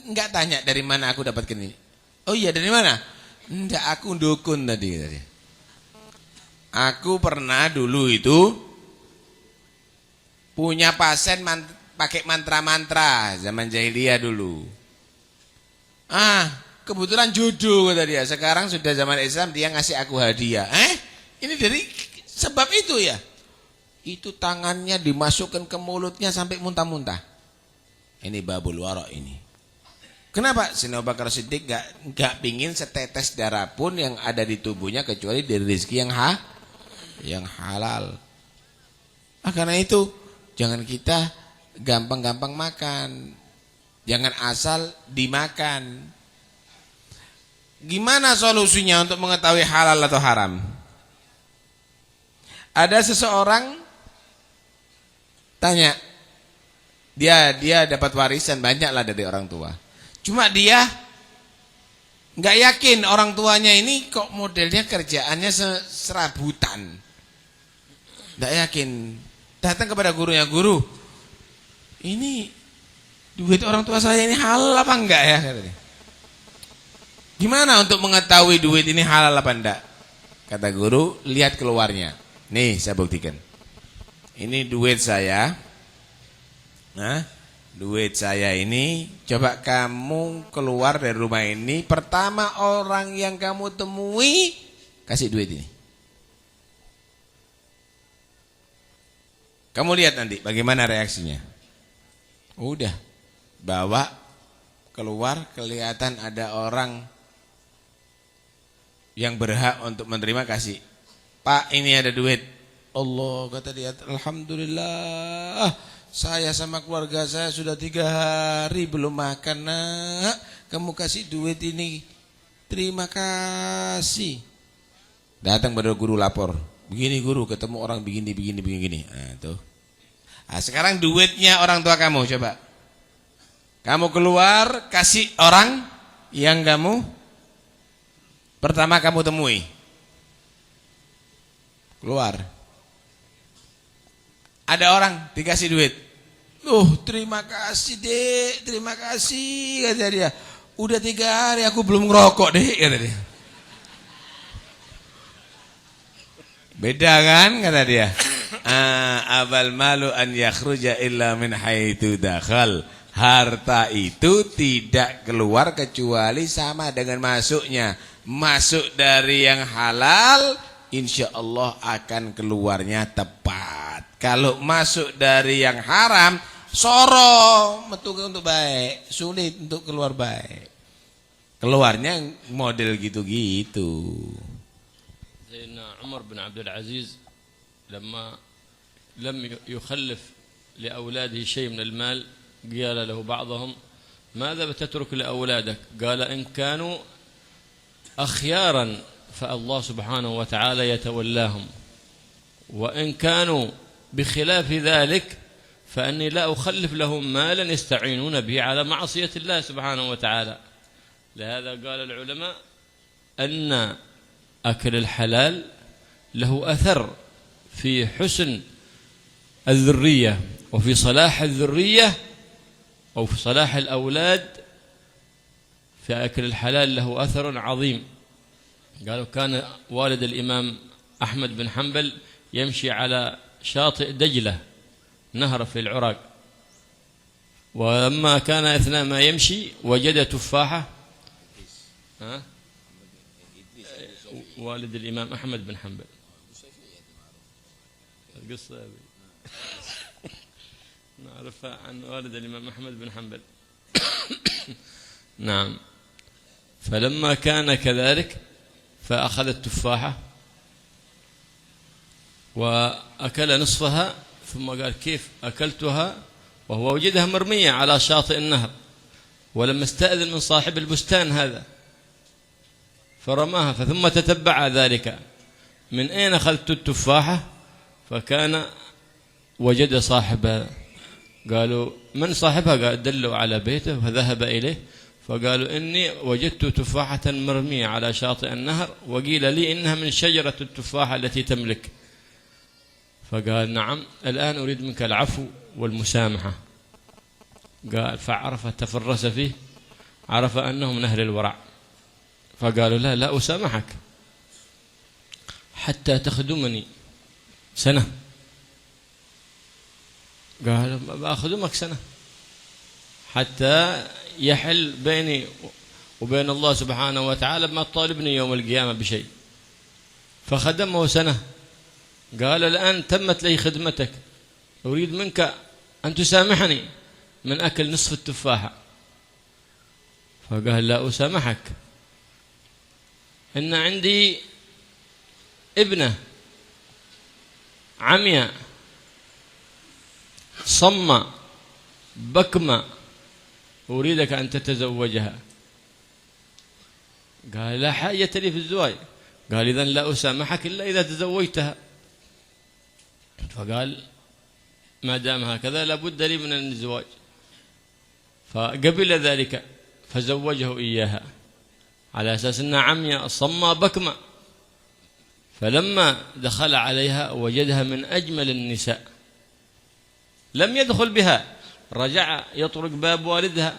nggak tanya dari mana aku dapatkan ini? Oh iya, dari mana? Enggak, aku dukun tadi. Aku pernah dulu itu punya pasien pakai mantra-mantra zaman jahiliyah dulu. Kebetulan jodoh kata dia. Sekarang sudah zaman Islam, dia ngasih aku hadiah. Ini dari sebab itu ya. Itu tangannya dimasukkan ke mulutnya sampai muntah-muntah. Ini babul wara ini. Kenapa? Sayyidina Abu Bakar Siddiq gak pingin setetes darah pun yang ada di tubuhnya kecuali dari rezeki yang halal. Karena itu jangan kita gampang-gampang makan. Jangan asal dimakan. Gimana solusinya untuk mengetahui halal atau haram? Ada seseorang tanya, dia dapat warisan banyak lah dari orang tua. Cuma dia nggak yakin orang tuanya ini kok modelnya kerjaannya serabutan. Nggak yakin. Datang kepada gurunya, guru, ini duit orang tua saya ini halal apa enggak ya? Gimana untuk mengetahui duit ini halal apa enggak? Kata guru, lihat keluarnya. Nih saya buktikan. Ini duit saya. Duit saya ini, coba kamu keluar dari rumah ini, pertama orang yang kamu temui kasih duit ini. Kamu lihat nanti bagaimana reaksinya. Udah, bawa keluar, kelihatan ada orang yang berhak untuk menerima, kasih. Pak, ini ada duit. Allah, kata dia, alhamdulillah, saya sama keluarga saya sudah 3 hari belum makan, nak. Kamu kasih duit ini, terima kasih. Datang pada guru lapor, begini guru, ketemu orang begini. Tuh. Sekarang duitnya orang tua kamu, coba kamu keluar, kasih orang yang pertama kamu temui. Keluar, ada orang dikasih duit. Terima kasih dek, terima kasih, kata dia. Udah 3 hari aku belum ngerokok dek, kata dia. Beda kan, kata dia. Abal malu an yakhruja illa min haitsu dakhal. Harta itu tidak keluar kecuali sama dengan masuknya. Masuk dari yang halal, insya Allah akan keluarnya tepat. Kalau masuk dari yang haram, soro, metu untuk baik, sulit untuk keluar baik. Keluarnya model gitu-gitu. Sayyidina Umar bin Abdul Aziz لما لم يخلف لأولاده شيء من المال قال له بعضهم ماذا بتترك لأولادك؟ قال إن كانوا أخيارا فالله سبحانه وتعالى يتولاهم، وإن كانوا بخلاف ذلك فأني لا أخلف لهم مالا يستعينون به على معصية الله سبحانه وتعالى. لهذا قال العلماء أن أكل الحلال له أثر في حسن الذرية وفي صلاح الذرية أو في صلاح الأولاد. في أكل الحلال له أثر عظيم. قالوا كان والد الإمام أحمد بن حنبل يمشي على شاطئ دجلة نهر في العراق، ولما كان أثناء ما يمشي وجد تفاحة. والد الإمام أحمد بن حنبل، القصة نعرفها عن والد الإمام أحمد بن حنبل. نعم. فلما كان كذلك فأخذ التفاحة وأكل نصفها، ثم قال كيف أكلتها وهو وجدها مرمية على شاطئ النهر، ولما استأذن من صاحب البستان هذا فرماها، ثم تتبع ذلك من أين أخذت التفاحة، فكان وجد صاحبها. قالوا من صاحبها؟ قال دلوا على بيته فذهب إليه، فقالوا إني وجدت تفاحة مرمية على شاطئ النهر وقيل لي إنها من شجرة التفاحة التي تملك. فقال نعم الآن أريد منك العفو والمسامحة. قال فعرف تفرس فيه، عرف أنه من أهل الورع، فقالوا لا أسامحك حتى تخدمني سنة. قال بأخدمك سنة حتى يحل بيني وبين الله سبحانه وتعالى ما تطالبني يوم القيامة بشيء. فخدمه سنة. قال الآن تمت لي خدمتك، أريد منك أن تسامحني من أكل نصف التفاحة. فقال لا أسامحك، إن عندي ابنة عمياء صمة بكمة أريدك أن تتزوجها. قال لا حاجة لي في الزواج. قال إذن لا أسامحك إلا إذا تزوجتها. فقال ما دام هكذا لابد لي من الزواج. فقبل ذلك فزوجه إياها على أساس أنها عمياء صمة بكمة. فلما دخل عليها وجدها من أجمل النساء، لم يدخل بها، رجع يطرق باب والدها،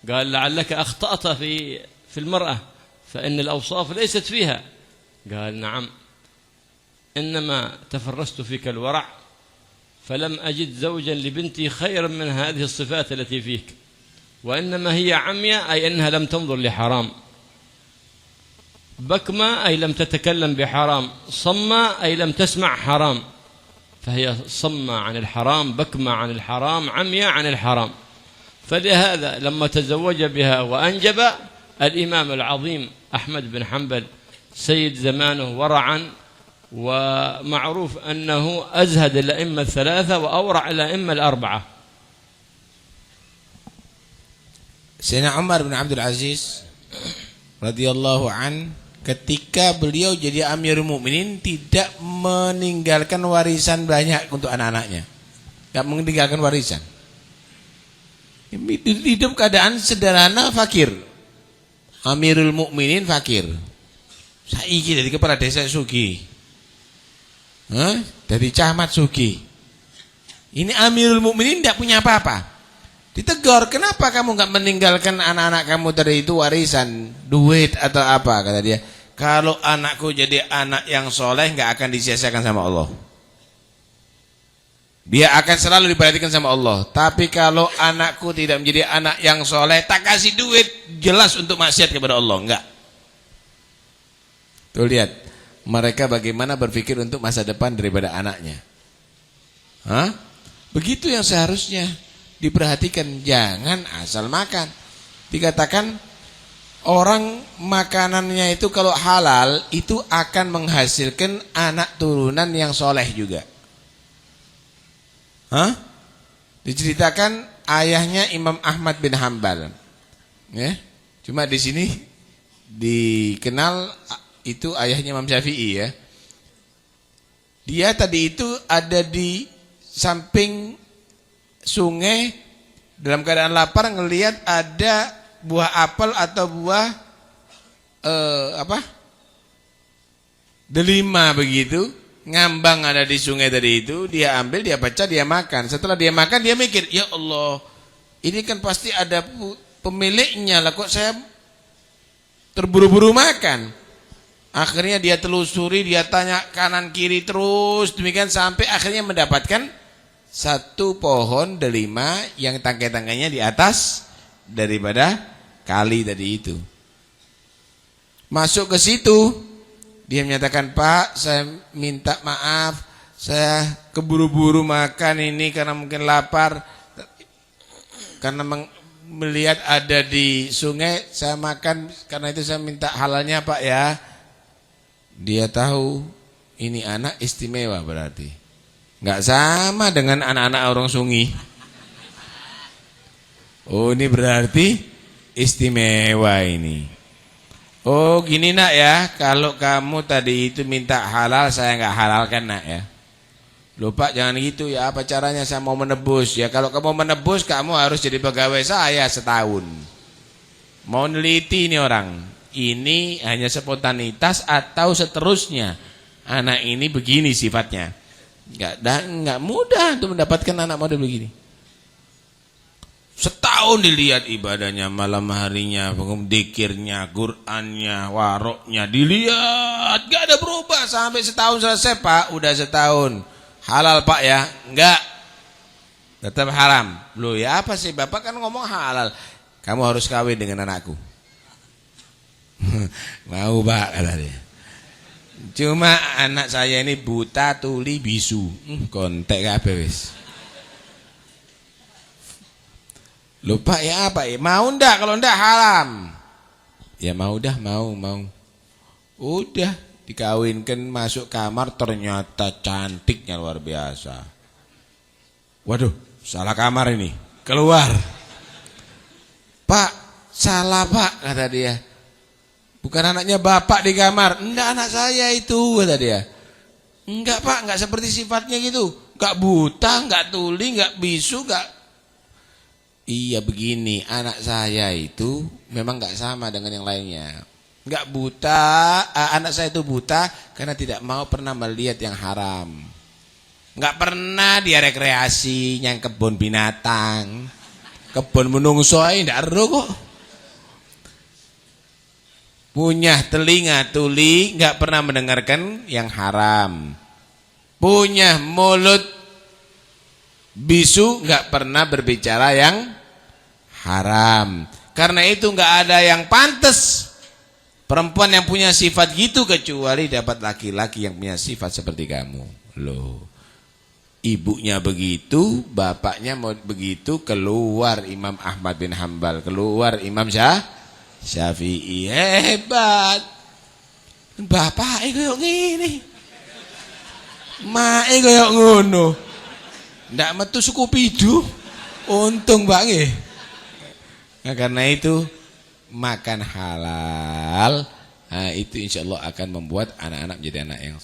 قال لعلك أخطأت في المرأة فإن الأوصاف ليست فيها. قال نعم، إنما تفرست فيك الورع فلم أجد زوجا لبنتي خيرا من هذه الصفات التي فيك، وإنما هي عمياء أي أنها لم تنظر لحرام، بكمة أي لم تتكلم بحرام، صمة أي لم تسمع حرام، فهي صمة عن الحرام، بكمة عن الحرام، عمياء عن الحرام. فلهذا لما تزوج بها وأنجب الإمام العظيم أحمد بن حنبل سيد زمانه ورعا، ومعروف أنه أزهد الأئمة الثلاثة وأورع الأئمة الأربعة. Sayyidina Umar bin Abdul Aziz radhiyallahu an, ketika beliau jadi Amirul Mukminin tidak meninggalkan warisan banyak untuk anak-anaknya, tidak meninggalkan warisan. Hidup keadaan sederhana, fakir. Amirul Mukminin fakir. Saiki dari kepala desa sugih, dari camat sugih. Ini Amirul Mukminin tidak punya apa-apa. Ditegur, kenapa kamu nggak meninggalkan anak-anak kamu dari itu warisan, duit atau apa? Kata dia, kalau anakku jadi anak yang soleh nggak akan disia-siakan sama Allah. Dia akan selalu diperhatikan sama Allah. Tapi kalau anakku tidak menjadi anak yang soleh, tak kasih duit, jelas untuk maksiat kepada Allah, enggak. Tuh lihat, mereka bagaimana berpikir untuk masa depan daripada anaknya. Begitu yang seharusnya diperhatikan, jangan asal makan. Dikatakan orang makanannya itu kalau halal itu akan menghasilkan anak turunan yang soleh juga. Diceritakan ayahnya Imam Ahmad bin Hanbal, ya. Cuma di sini dikenal itu ayahnya Imam Syafi'i, ya. Dia tadi itu ada di samping sungai dalam keadaan lapar, ngelihat ada buah apel atau buah delima begitu ngambang ada di sungai tadi itu. Dia ambil, dia baca, dia makan. Setelah dia makan, dia mikir, ya Allah, ini kan pasti ada pemiliknya lah, kok saya terburu-buru makan. Akhirnya dia telusuri, dia tanya kanan kiri terus demikian sampai akhirnya mendapatkan satu pohon delima yang tangkai-tangkainya di atas daripada kali tadi itu. Masuk ke situ, dia menyatakan, Pak, saya minta maaf, saya keburu-buru makan ini karena mungkin lapar, karena melihat ada di sungai, saya makan, karena itu saya minta halalnya, Pak, ya. Dia tahu ini anak istimewa berarti. Nggak sama dengan anak-anak orang sungi. Oh, ini berarti istimewa ini. Oh, gini nak ya, kalau kamu tadi itu minta halal, saya nggak halalkan nak ya. Lupa jangan gitu ya, apa caranya saya mau menebus ya. Kalau kamu menebus, kamu harus jadi pegawai saya setahun. Mau neliti ini orang, ini hanya spontanitas atau seterusnya. Anak ini begini sifatnya. Nggak mudah untuk mendapatkan anak model begini. Setahun dilihat ibadahnya, malam harinya, dikirnya, Qur'annya, waroknya, dilihat, gak ada berubah sampai setahun selesai. Pak, udah setahun, halal Pak ya? Enggak, tetap haram. Loh ya apa sih, Bapak kan ngomong halal, kamu harus kawin dengan anakku. Mau Pak, kata dia. Cuma anak saya ini buta, tuli, bisu, kontek kabeh wis. Lupa ya apa ya? Mau ndak? Kalau ndak haram. Ya mau dah, mau. Udah dikawinkan, masuk kamar ternyata cantiknya luar biasa. Waduh, salah kamar ini. Keluar. Pak, salah Pak, kata dia. Bukan anaknya Bapak di kamar. Enggak, anak saya itu, kata dia. Enggak Pak, enggak seperti sifatnya gitu. Enggak buta, enggak tuli, enggak bisu, enggak. Iya begini, anak saya itu memang gak sama dengan yang lainnya. Gak buta, anak saya itu buta karena tidak mau pernah melihat yang haram. Gak pernah dia rekreasi yang kebun binatang, kebun menungso ndak ero kok. Punya telinga tuli, gak pernah mendengarkan yang haram. Punya mulut bisu, gak pernah berbicara yang haram. Karena itu gak ada yang pantas perempuan yang punya sifat gitu, kecuali dapat laki-laki yang punya sifat seperti kamu. Loh, ibunya begitu, bapaknya mau begitu, keluar Imam Ahmad bin Hambal, keluar Imam Syafi'i. Hebat. Bapaknya kayak gini, mae kayak ngono. Ndak metu suku pidu, untung banget. Nah, karena itu makan halal, nah, itu insya Allah akan membuat anak-anak menjadi anak yang.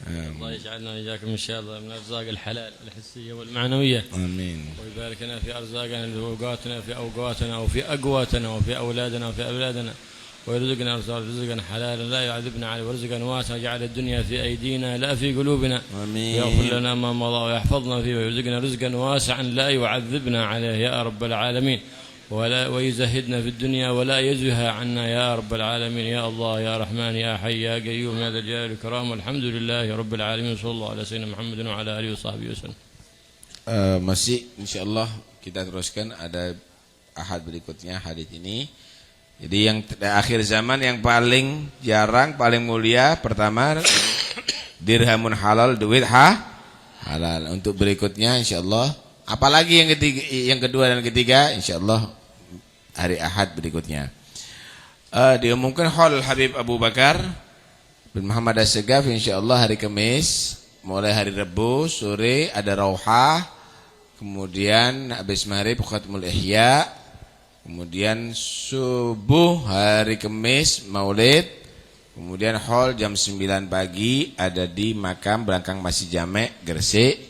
الله يجعلنا وإياكم إن شاء الله من أرزاق الحلال الحسية والمعنوية. آمين. ويبارك لنا في أرزاقنا في أوقاتنا في أوقاتنا وفي أقواتنا وفي أولادنا وفي أولادنا، ويرزقنا رزقا حلالا لا يعذبنا عليه، ورزقا واسعا يجعل الدنيا في أيدينا لا في قلوبنا. آمين. يغفر لنا ما مضى ويحفظنا فيه، ويرزقنا رزقا واسعا لا يعذبنا عليه يا رب العالمين، ويزهدنا في الدنيا ولا يزهى عنا يا رب العالمين. يا الله يا رحمن يا حي يا قيوم يا ذا الجلال والإكرام، والحمد لله رب العالمين، صلى الله على سيدنا محمد وعلى آله وصحبه وسلم. Masih insyaallah kita teruskan, ada ahad berikutnya hadis ini. Jadi yang akhir zaman yang paling jarang, paling mulia, pertama dirhamun halal, duit halal. Untuk berikutnya insyaallah, apalagi yang ketiga, yang kedua dan ketiga insyaallah hari Ahad berikutnya. Diumumkan haul Habib Abu Bakar bin Muhammad As-Segaf insyaallah hari Kamis, mulai hari Rabu sore ada Rauhah, kemudian habis maghrib Khatmul Ihya, kemudian subuh hari Kamis Maulid, kemudian haul jam 9 pagi ada di makam Belakang Masjid Jamek Gresik.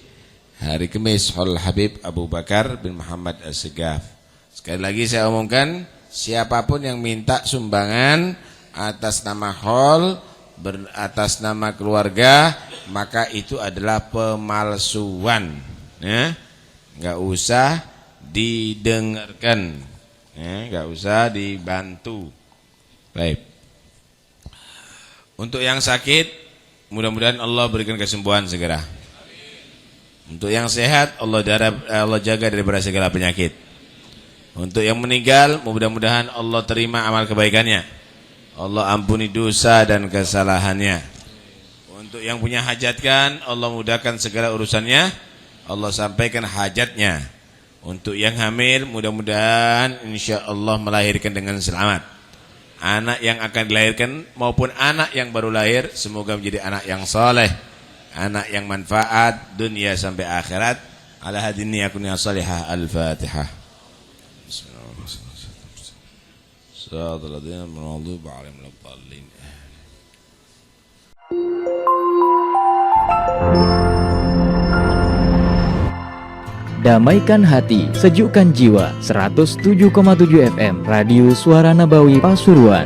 Hari Kamis haul Habib Abu Bakar bin Muhammad As-Segaf. Sekali lagi saya umumkan, siapapun yang minta sumbangan atas nama haul, atas nama keluarga, maka itu adalah pemalsuan, ya. Enggak usah didengarkan, ya, enggak usah dibantu. Baik. Untuk yang sakit, mudah-mudahan Allah berikan kesembuhan segera. Untuk yang sehat, Allah jaga dari segala penyakit. Untuk yang meninggal, mudah-mudahan Allah terima amal kebaikannya, Allah ampuni dosa dan kesalahannya. Untuk yang punya hajatkan, Allah mudahkan segala urusannya, Allah sampaikan hajatnya. Untuk yang hamil, mudah-mudahan insyaallah melahirkan dengan selamat. Anak yang akan dilahirkan maupun anak yang baru lahir, semoga menjadi anak yang saleh, anak yang manfaat dunia sampai akhirat. Ala hadini yakunnya salihah. Al-Fatihah. Bismillahirrahmanirrahim. Damaikan hati, sejukkan jiwa. 107,7 FM Radio Suara Nabawi Pasuruan.